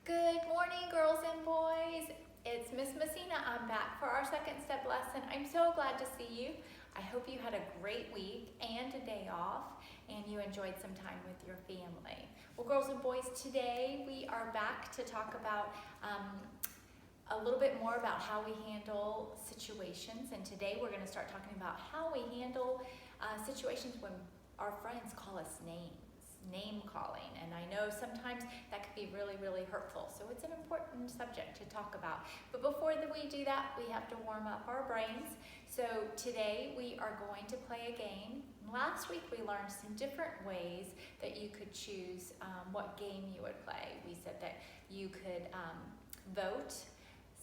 Good morning, girls and boys. It's Miss Messina. I'm back for our second step lesson. I'm so glad to see you. I hope you had a great week and a day off and you enjoyed some time with your family. Well, girls and boys, today we are back to talk about a little bit more about how we handle situations. And today we're going to start talking about how we handle situations when our friends call us names. Name calling, and I know sometimes that can be really, really hurtful. So it's an important subject to talk about. But before we do that, we have to warm up our brains. So today we are going to play a game. Last week we learned some different ways that you could choose what game you would play. We said that you could vote.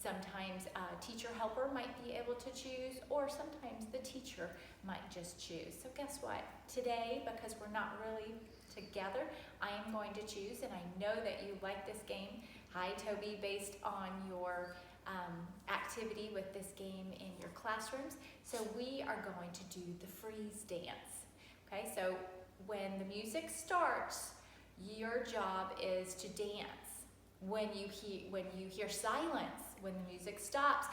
Sometimes a teacher helper might be able to choose, or sometimes the teacher might just choose. So guess what? Today, because we're not really together, I am going to choose, and I know that you like this game. Hi, Toby, based on your activity with this game in your classrooms. So we are going to do the freeze dance. Okay, so when the music starts, your job is to dance. When you hear silence, when the music stops,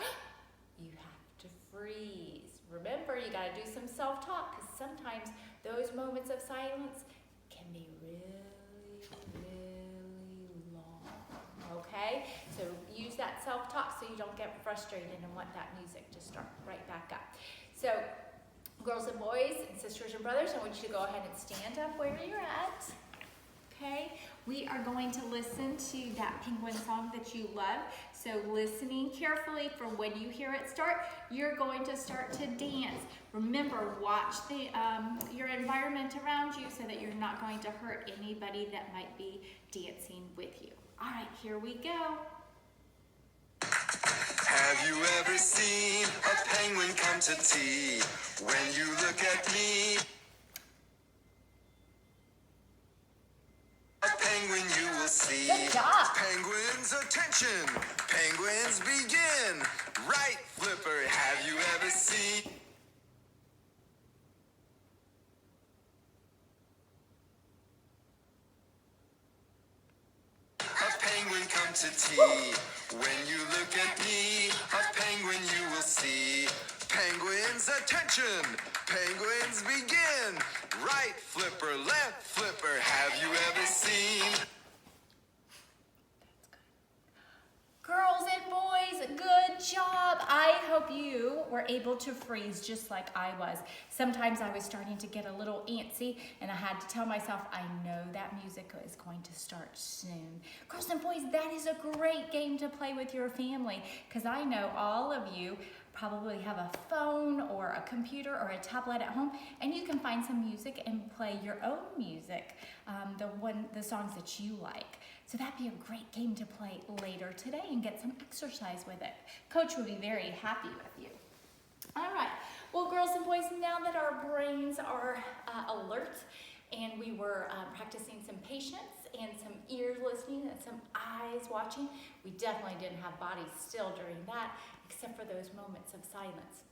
you have to freeze. Remember, you got to do some self-talk, because sometimes those moments of silence can be really, really long, okay? So use that self-talk so you don't get frustrated and want that music to start right back up. So, girls and boys and sisters and brothers, I want you to go ahead and stand up where you're at. Okay, we are going to listen to that penguin song that you love. So listening carefully for when you hear it start, you're going to start to dance. Remember, watch your environment around you so that you're not going to hurt anybody that might be dancing with you. All right, here we go. Have you ever seen a penguin come to tea? When you look at me, a penguin you will see. Good job. Penguins, attention! Penguins begin! Right, Flipper, have you ever seen a penguin come to tea? When you look at me, a penguin you will see. Penguins, attention! Penguins begin! Right, Flipper, left, Flipper, have you ever seen? Girls and boys, good job. I hope you were able to freeze just like I was. Sometimes I was starting to get a little antsy and I had to tell myself, I know that music is going to start soon. Girls and boys, that is a great game to play with your family, because I know all of you probably have a phone or a computer or a tablet at home, and you can find some music and play your own music, the songs that you like. So that'd be a great game to play later today and get some exercise with it. Coach would be very happy with you. All right, well, girls and boys, now that our brains are alert and we were practicing some patience and some ears listening and some eyes watching, we definitely didn't have bodies still during that, except for those moments of silence.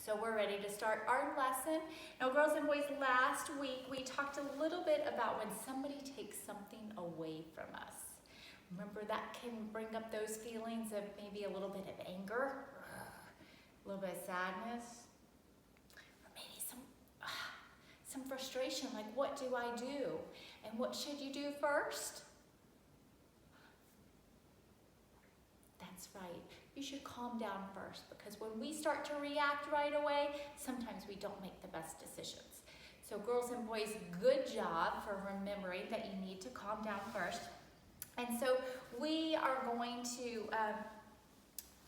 So we're ready to start our lesson. Now, girls and boys, last week we talked a little bit about when somebody takes something away from us. Remember, that can bring up those feelings of maybe a little bit of anger, a little bit of sadness, or maybe some frustration, like what do I do? And what should you do first? That's right. You should calm down first, because when we start to react right away, sometimes we don't make the best decisions. So girls and boys, good job for remembering that you need to calm down first. And so we are going to,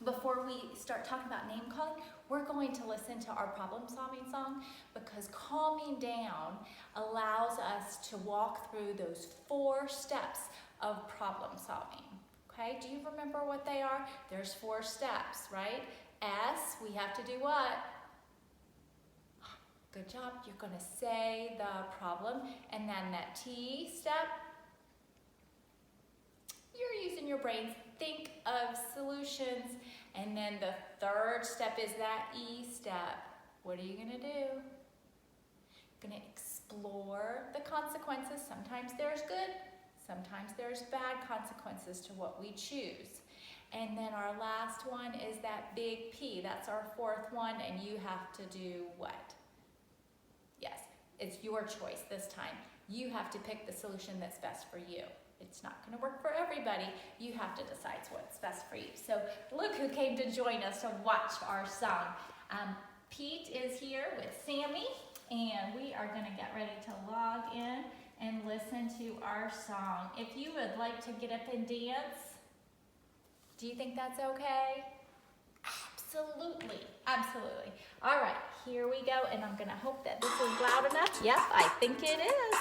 before we start talking about name calling, we're going to listen to our problem-solving song, because calming down allows us to walk through those 4 steps of problem-solving. Okay, do you remember what they are? There's 4 steps, right? S, we have to do what? Good job. You're going to say the problem. And then that T step, you're using your brains. Think of solutions. And then the 3rd step is that E step. What are you going to do? You're going to explore the consequences. Sometimes there's good, Sometimes there's bad consequences to what we choose. And then our last one is that big P. That's our fourth one, and you have to do what? Yes, it's your choice this time. You have to pick the solution that's best for you. It's not going to work for everybody. You have to decide what's best for you. So look who came to join us to watch our song. Pete is here with Sammy, and we are going to get ready to log in and listen to our song. If you would like to get up and dance, do you think that's okay? Absolutely, absolutely. All right, here we go, and I'm gonna hope that this is loud enough. Yep, I think it is.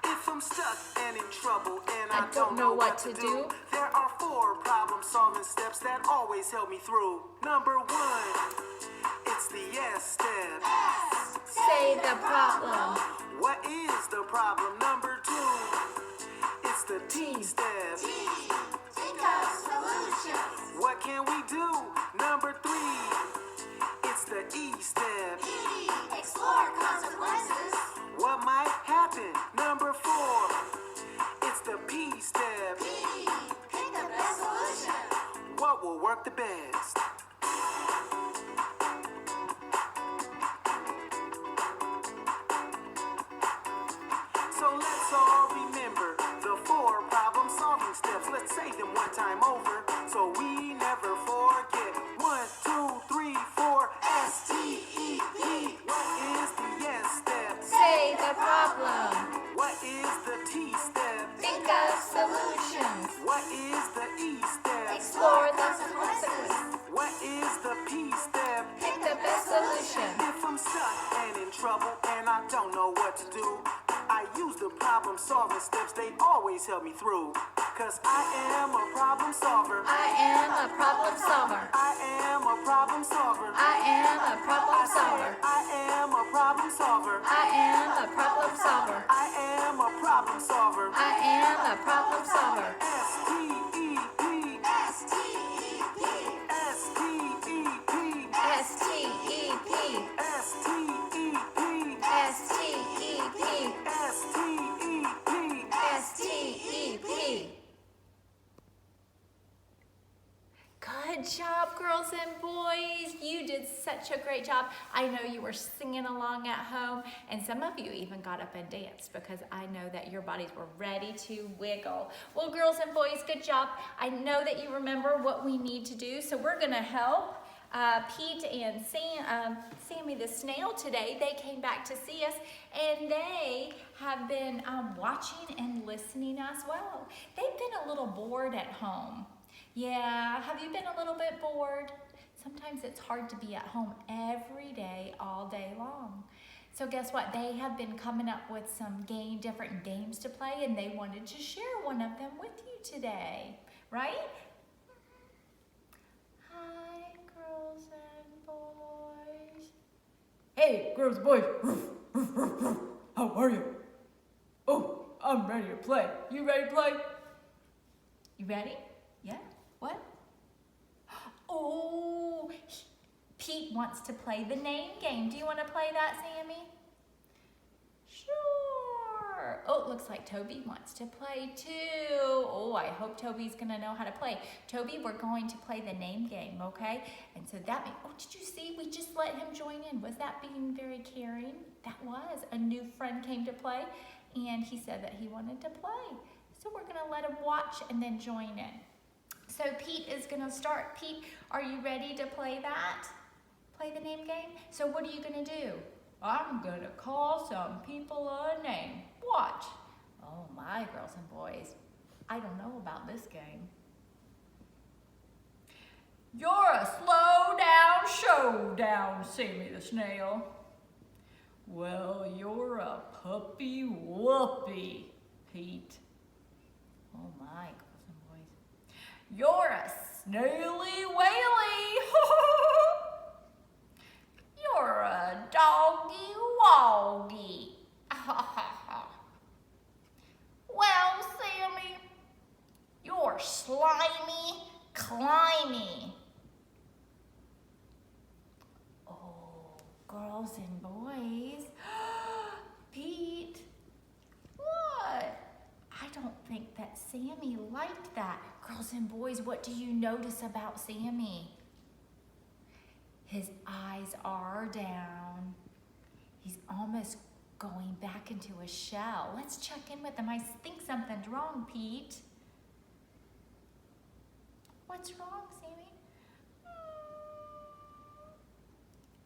If I'm stuck and in trouble and I don't know what to do, there are 4 problem-solving steps that always help me through. Number 1, it's the yes step. Say the problem. What is the problem? Number 2, it's the T step. Think of solutions. What can we do? Number 3, it's the E step. Explore consequences. What might happen? Number 4, it's the P step. Pick the best solution. What will work the best? So let's all remember the 4 problem-solving steps. Let's say them one time over so we never forget. 1, 2, 3, 4, S-T-E-P. What is the yes step? Say the problem. What is the T step? Think of solutions. What is the E step? Explore the consequences. What is the P step? Pick the best solution. If I'm stuck and in trouble and I don't know what to do, I use the problem-solving steps, they always help me through. 'Cause I am a problem solver. I am a problem solver. I am a problem solver. I am a problem solver. I am a problem solver. I am a problem solver. I am a problem solver. I am a problem solver. S-T-E-P. S-T-E-P. S-T-E-P. S-T-E-P. S-T-E-P. S-T-E-P. S-T-E-P. S-T-E-P. Good job, girls and boys. You did such a great job. I know you were singing along at home, and some of you even got up and danced because I know that your bodies were ready to wiggle. Well, girls and boys, good job. I know that you remember what we need to do, so we're gonna help Pete and Sammy the snail today. They came back to see us, and they have been watching and listening as well. They've been a little bored at home. Yeah, have you been a little bit bored? Sometimes it's hard to be at home every day, all day long. So guess what? They have been coming up with some different games to play, and they wanted to share one of them with you today, right? Hi, girls and boys. Hey, girls and boys. How are you? Oh, I'm ready to play. You ready to play? You ready? Yeah? What? Oh, Pete wants to play the name game. Do you want to play that, Sammy? Sure. Oh, it looks like Toby wants to play too. Oh, I hope Toby's going to know how to play. Toby, we're going to play the name game, okay? And so that means, oh, did you see? We just let him join in. Was that being very caring? That was. A new friend came to play, and he said that he wanted to play. So we're going to let him watch and then join in. So Pete is going to start. Pete, are you ready to play that? Play the name game? So what are you going to do? I'm gonna call some people a name. Watch. Oh my, girls and boys. I don't know about this game. You're a slow down showdown, Sammy the snail. Well, you're a puppy whoopee, Pete. Oh my, girls and boys. You're a snaily whaley. You're a doggy woggy. Well, Sammy, you're slimy climby. Oh, girls and boys. Sammy liked that. Girls and boys, what do you notice about Sammy? His eyes are down. He's almost going back into a shell. Let's check in with him. I think something's wrong, Pete. What's wrong, Sammy?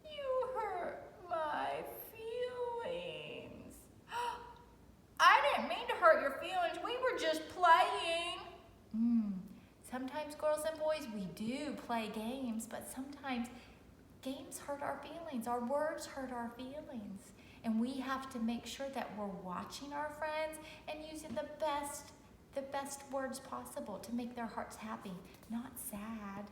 You hurt my feelings. I didn't mean to hurt your feelings. We were just playing. Sometimes, girls and boys, we do play games, but sometimes games hurt our feelings. Our words hurt our feelings. And we have to make sure that we're watching our friends and using the best words possible to make their hearts happy, not sad.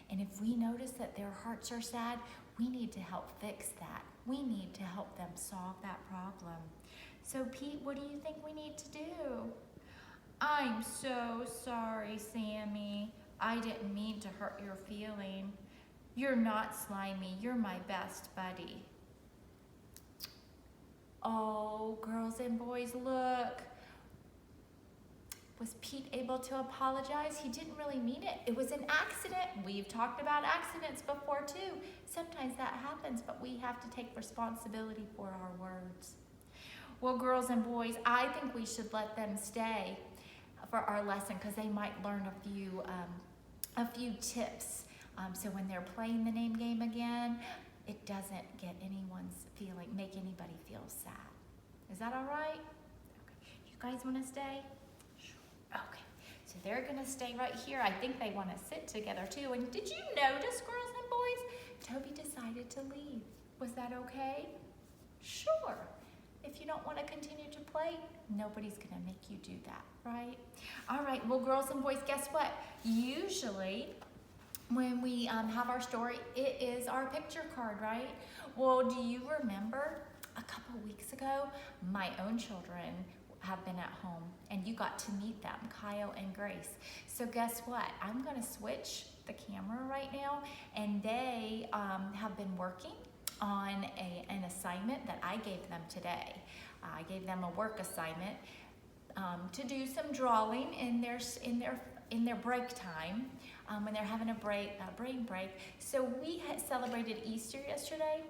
And if we notice that their hearts are sad, we need to help fix that. We need to help them solve that problem. So Pete, what do you think we need to do? I'm so sorry, Sammy. I didn't mean to hurt your feeling. You're not slimy. You're my best buddy. Oh, girls and boys, look. Was Pete able to apologize? He didn't really mean it. It was an accident. We've talked about accidents before too. Sometimes that happens, but we have to take responsibility for our words. Well, girls and boys, I think we should let them stay for our lesson because they might learn a few tips. So when they're playing the name game again, it doesn't get make anybody feel sad. Is that all right? Okay. You guys want to stay? Okay. So they're going to stay right here. I think they want to sit together too. And did you notice, girls and boys, Toby decided to leave. Was that okay? Sure. If you don't want to continue to play, nobody's going to make you do that, right? All right. Well, girls and boys, guess what? Usually, when we have our story, it is our picture card, right? Well, do you remember a couple weeks ago, my own children have been at home and you got to meet them, Kyle and Grace. So guess what? I'm going to switch the camera right now, and they have been working on an assignment that I gave them today. I gave them a work assignment to do some drawing in their break time. When they're having a brain break. So we had celebrated Easter yesterday.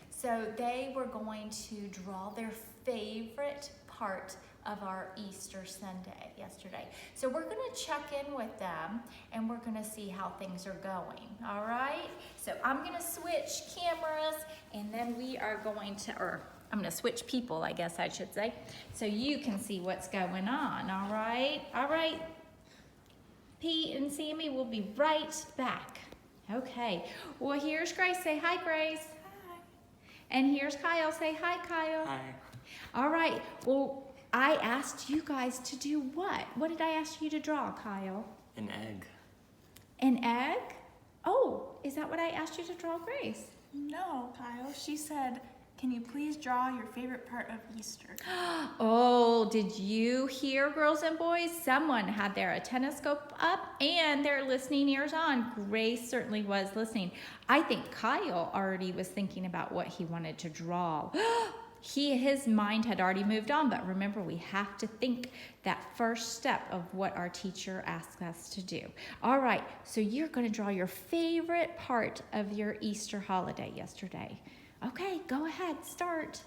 So they were going to draw their favorite part of our Easter Sunday yesterday. So we're gonna check in with them and we're gonna see how things are going, all right? So I'm gonna switch cameras and then we are going to, or I'm gonna switch people, I guess I should say, so you can see what's going on, all right? All right. Pete and Sammy will be right back. Okay, well here's Grace, say hi Grace. Hi. And here's Kyle, say hi Kyle. Hi. All right, well I asked you guys to do what? What did I ask you to draw, Kyle? An egg. An egg? Oh, is that what I asked you to draw, Grace? No, Kyle. She said, can you please draw your favorite part of Easter? Oh, did you hear, girls and boys? Someone had their attendoscope up and their listening ears on. Grace certainly was listening. I think Kyle already was thinking about what he wanted to draw. His mind had already moved on, but remember, we have to think that first step of what our teacher asks us to do. All right, so you're going to draw your favorite part of your Easter holiday yesterday. Okay, go ahead, start.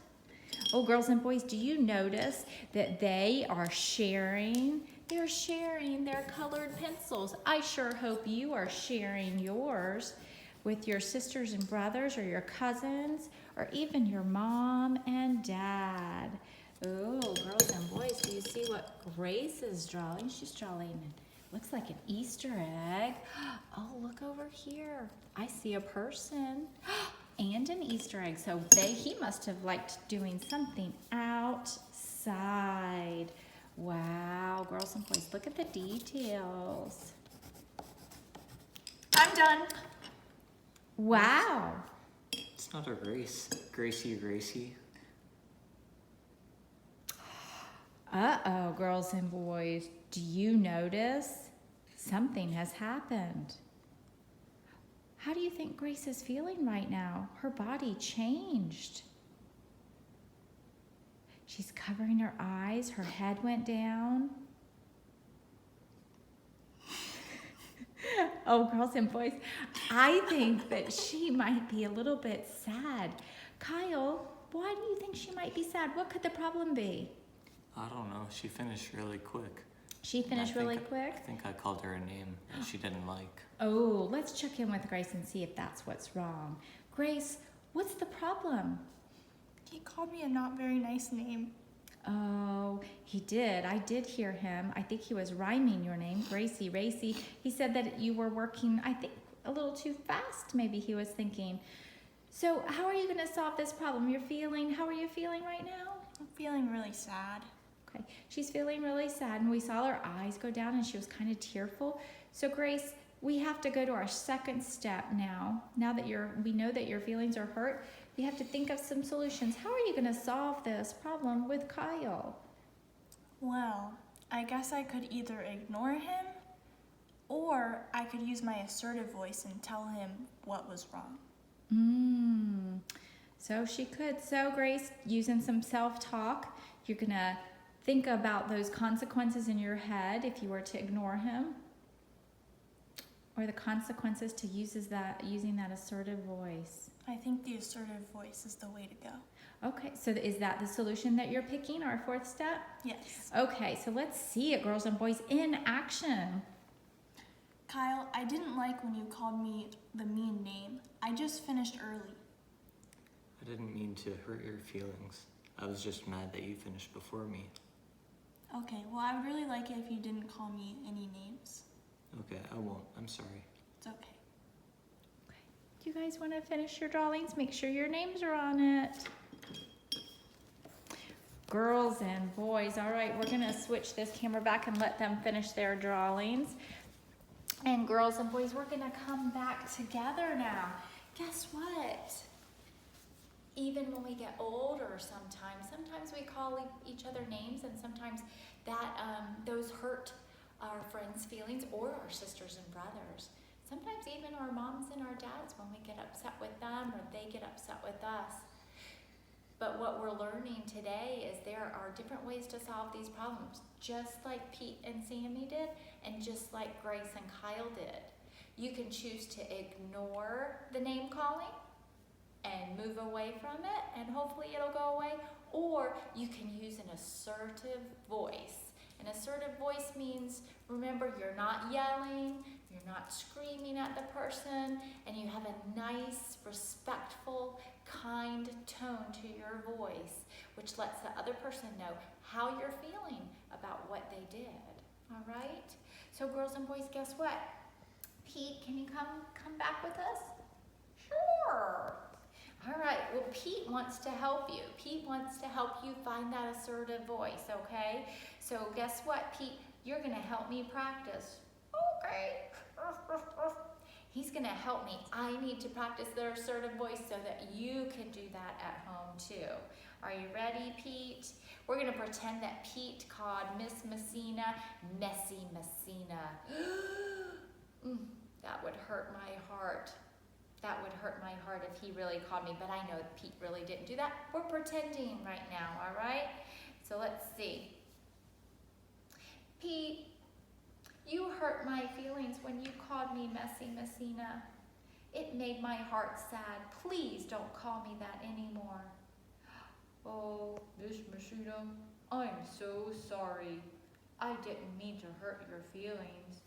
Oh, girls and boys, do you notice that they are sharing? They're sharing their colored pencils. I sure hope you are sharing yours with your sisters and brothers or your cousins or even your mom and dad. Oh, girls and boys, do you see what Grace is drawing? She's drawing, looks like an Easter egg. Oh, look over here. I see a person and an Easter egg. So he must have liked doing something outside. Wow, girls and boys, look at the details. I'm done. Wow. It's not a race. Gracie. Uh-oh, girls and boys, do you notice? Something has happened. How do you think Grace is feeling right now? Her body changed. She's covering her eyes, her head went down. Oh, girls and boys, I think that she might be a little bit sad. Kyle, why do you think she might be sad? What could the problem be? I don't know. She finished really quick. She finished really quick? I think I called her a name that she didn't like. Oh, let's check in with Grace and see if that's what's wrong. Grace, what's the problem? He called me a not very nice name. Oh, he did. I did hear him. I think he was rhyming your name, Gracie, Racy. He said that you were working, I think, a little too fast, maybe he was thinking. So how are you going to solve this problem? How are you feeling right now? I'm feeling really sad. Okay, she's feeling really sad, and we saw her eyes go down, and she was kind of tearful. So Grace, we have to go to our second step now. Now that we know that your feelings are hurt, we have to think of some solutions. How are you going to solve this problem with Kyle? Well, I guess I could either ignore him or I could use my assertive voice and tell him what was wrong. So she could. So Grace, using some self-talk, you're going to think about those consequences in your head if you were to ignore him, or the consequences to using that assertive voice. I think the assertive voice is the way to go. Okay, so is that the solution that you're picking, our fourth step? Yes. Okay, so let's see it, girls and boys, in action. Kyle, I didn't like when you called me the mean name. I just finished early. I didn't mean to hurt your feelings. I was just mad that you finished before me. Okay, well, I would really like it if you didn't call me any names. Okay, I won't. I'm sorry. It's okay. Do you guys want to finish your drawings? Make sure your names are on it. Girls and boys, all right, we're going to switch this camera back and let them finish their drawings. And girls and boys, we're going to come back together now. Guess what? Even when we get older sometimes we call each other names, and sometimes that those hurt our friends' feelings or our sisters and brothers. Sometimes even our moms and our dads when we get upset with them or they get upset with us. But what we're learning today is there are different ways to solve these problems, just like Pete and Sammy did, and just like Grace and Kyle did. You can choose to ignore the name calling and move away from it, and hopefully it'll go away, or you can use an assertive voice. An assertive voice means, remember, you're not yelling, you're not screaming at the person, and you have a nice, respectful, kind tone to your voice, which lets the other person know how you're feeling about what they did. All right? So girls and boys, guess what? Pete, can you come back with us? Sure. All right, well, Pete wants to help you. Pete wants to help you find that assertive voice, okay? So guess what, Pete? You're going to help me practice. Okay. He's going to help me. I need to practice the assertive voice so that you can do that at home too. Are you ready, Pete? We're going to pretend that Pete called Miss Messina Messy Messina. That would hurt my heart. That would hurt my heart if he really called me, but I know Pete really didn't do that. We're pretending right now, all right? So let's see. Pete, you hurt my feelings when you called me Messy Messina. It made my heart sad. Please don't call me that anymore. Oh, Miss Messina, I'm so sorry. I didn't mean to hurt your feelings.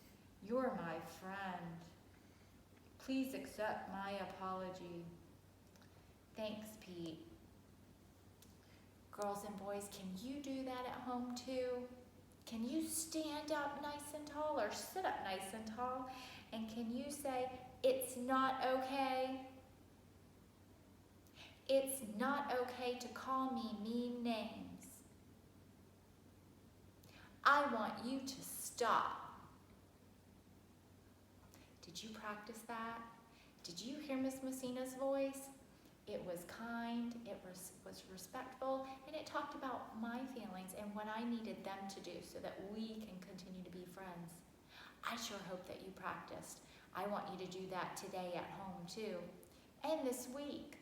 You're my friend. Please accept my apology. Thanks, Pete. Girls and boys, can you do that at home too? Can you stand up nice and tall or sit up nice and tall? And can you say, it's not okay? It's not okay to call me mean names. I want you to stop. Did you practice that? Did you hear Miss Messina's voice? It was kind, it was respectful, and it talked about my feelings and what I needed them to do so that we can continue to be friends. I sure hope that you practiced. I want you to do that today at home too, and this week.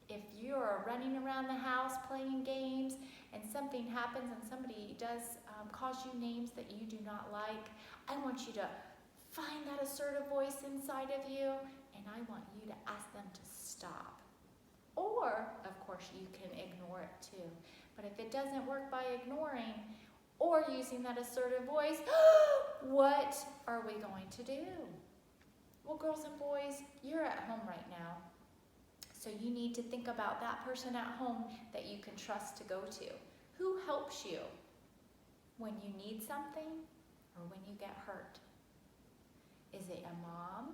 If you're running around the house playing games and something happens and somebody does calls you names that you do not like, I want you to find that assertive voice inside of you, and I want you to ask them to stop. Or, of course, you can ignore it too. But if it doesn't work by ignoring or using that assertive voice, what are we going to do? Well, girls and boys, you're at home right now. So you need to think about that person at home that you can trust to go to. Who helps you when you need something or when you get hurt? Is it a mom?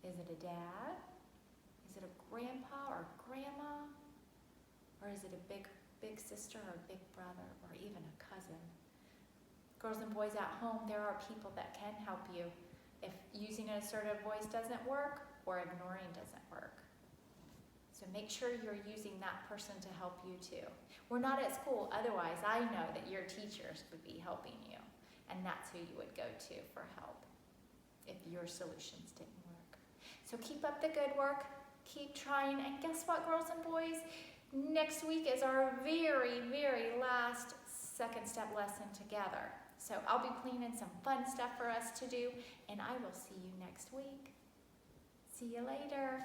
Is it a dad? Is it a grandpa or grandma? Or is it a big sister or big brother or even a cousin? Girls and boys at home, there are people that can help you if using an assertive voice doesn't work or ignoring doesn't work. So make sure you're using that person to help you too. We're not at school, otherwise I know that your teachers would be helping you, and that's who you would go to for help if your solutions didn't work. So keep up the good work, keep trying, and guess what, girls and boys? Next week is our very, very last second step lesson together. So I'll be planning some fun stuff for us to do, and I will see you next week. See you later.